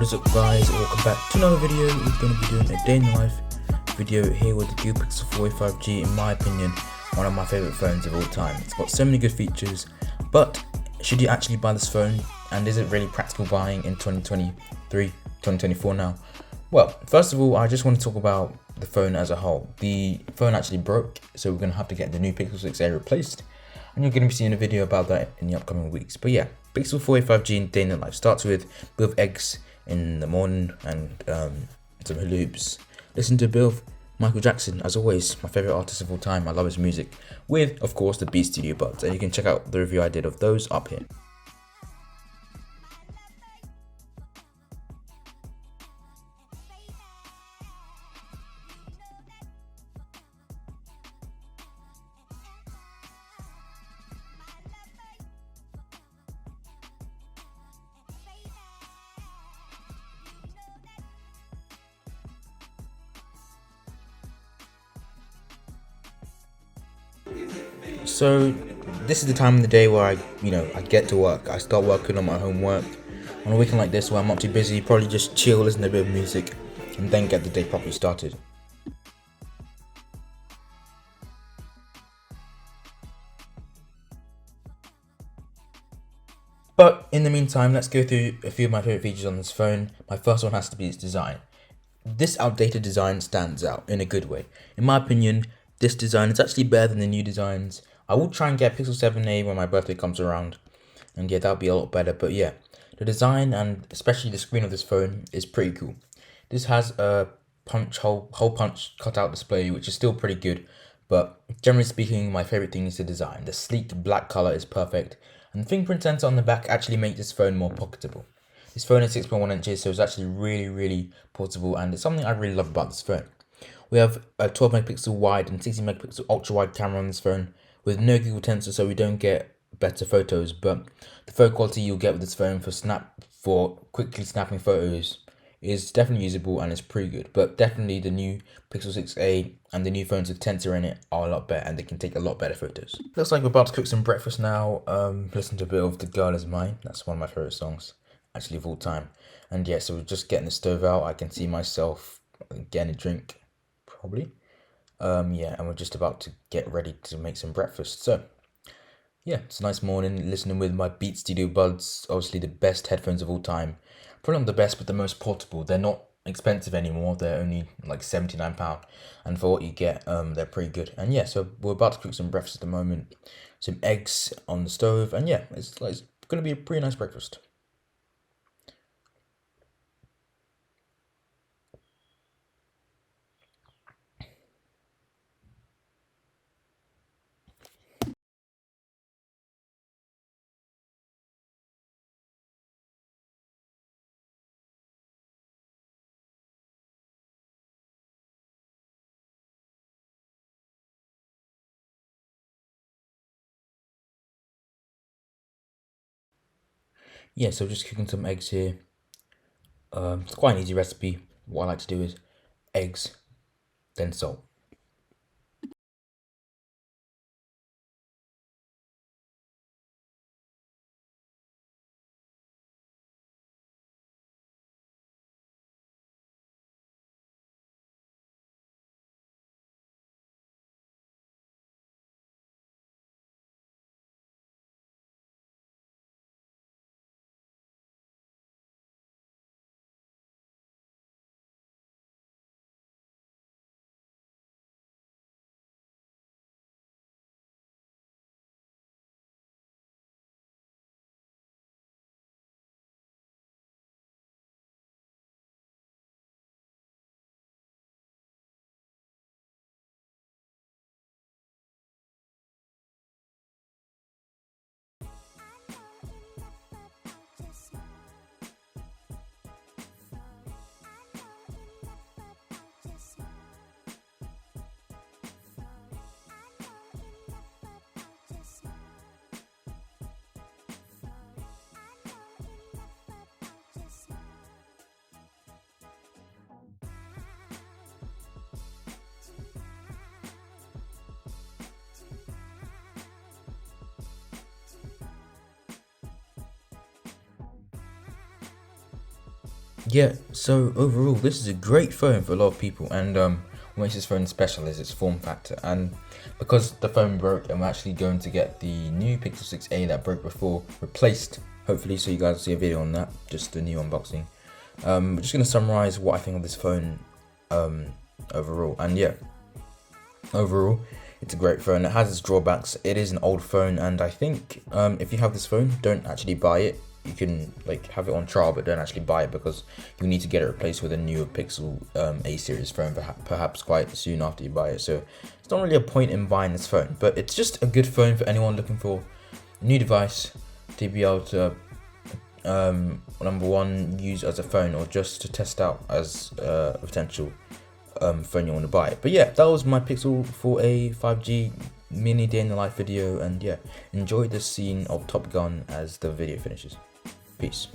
What is up guys, welcome back to another video. We're going to be doing a day in the life video here with the Google Pixel 45G. In my opinion, one of my favorite phones of all time. It's got so many good features, but should you actually buy this phone, and is it really practical buying in 2023, 2024 now? Well, first of all, I just want to talk about the phone as a whole. The phone actually broke, so we're going to have to get the new Pixel 6a replaced, and you're going to be seeing a video about that in the upcoming weeks. But yeah, Pixel 45G in day in the life starts with a bit of eggs in the morning and some hoops. Listen to a bit of Michael Jackson, as always, my favorite artist of all time. I love his music, with of course the Beats Studio buds, and you can check out the review I did of those up here. So this is the time of the day where I get to work. I start working on my homework. On a weekend like this where I'm not too busy, probably just chill, listen to a bit of music, and then get the day properly started. But in the meantime, let's go through a few of my favorite features on this phone. My first one has to be its design. This outdated design stands out in a good way. In my opinion, this design is actually better than the new designs. I will try and get Pixel 7a when my birthday comes around, and yeah, that'll be a lot better. But yeah, the design and especially the screen of this phone is pretty cool. This has a hole punch cutout display, which is still pretty good, but generally speaking, my favorite thing is the design. The sleek black color is perfect, and the fingerprint sensor on the back actually makes this phone more pocketable. This phone is 6.1 inches, so it's actually really portable, and it's something I really love about this phone. We have a 12 megapixel wide and 60 megapixel ultra wide camera on this phone with no Google Tensor, so we don't get better photos, but the photo quality you'll get with this phone for quickly snapping photos is definitely usable and it's pretty good. But definitely the new Pixel 6a and the new phones with Tensor in it are a lot better, and they can take a lot better photos. Looks like we're about to cook some breakfast now. Listen to a bit of The Girl Is Mine. That's one of my favorite songs actually of all time. And yeah, so we're just getting the stove out. I can see myself getting a drink probably. Yeah, and we're just about to get ready to make some breakfast. So yeah, it's a nice morning listening with my Beats Studio buds, obviously the best headphones of all time. Probably not the best, but the most portable. They're not expensive anymore. They're only like £79, and for what you get, they're pretty good. And yeah, so we're about to cook some breakfast at the moment. Some eggs on the stove, and yeah, it's gonna be a pretty nice breakfast. Yeah, so just cooking some eggs here. It's quite an easy recipe. What I like to do is eggs, then salt. Yeah, so overall, this is a great phone for a lot of people, and what makes this phone special is its form factor. And because the phone broke, I'm actually going to get the new Pixel 6a that broke before replaced, hopefully, so you guys will see a video on that, just a new unboxing. I'm just going to summarize what I think of this phone overall, and yeah, overall, it's a great phone. It has its drawbacks. It is an old phone, and I think if you have this phone, don't actually buy it. You can like have it on trial, but don't actually buy it because you need to get it replaced with a newer Pixel A series phone, perhaps quite soon after you buy it. So it's not really a point in buying this phone, but it's just a good phone for anyone looking for a new device to be able to number one, use as a phone, or just to test out as a potential phone you want to buy. But yeah, that was my Pixel 4a 5G mini day in the life video, and yeah, enjoy the scene of Top Gun as the video finishes. Peace.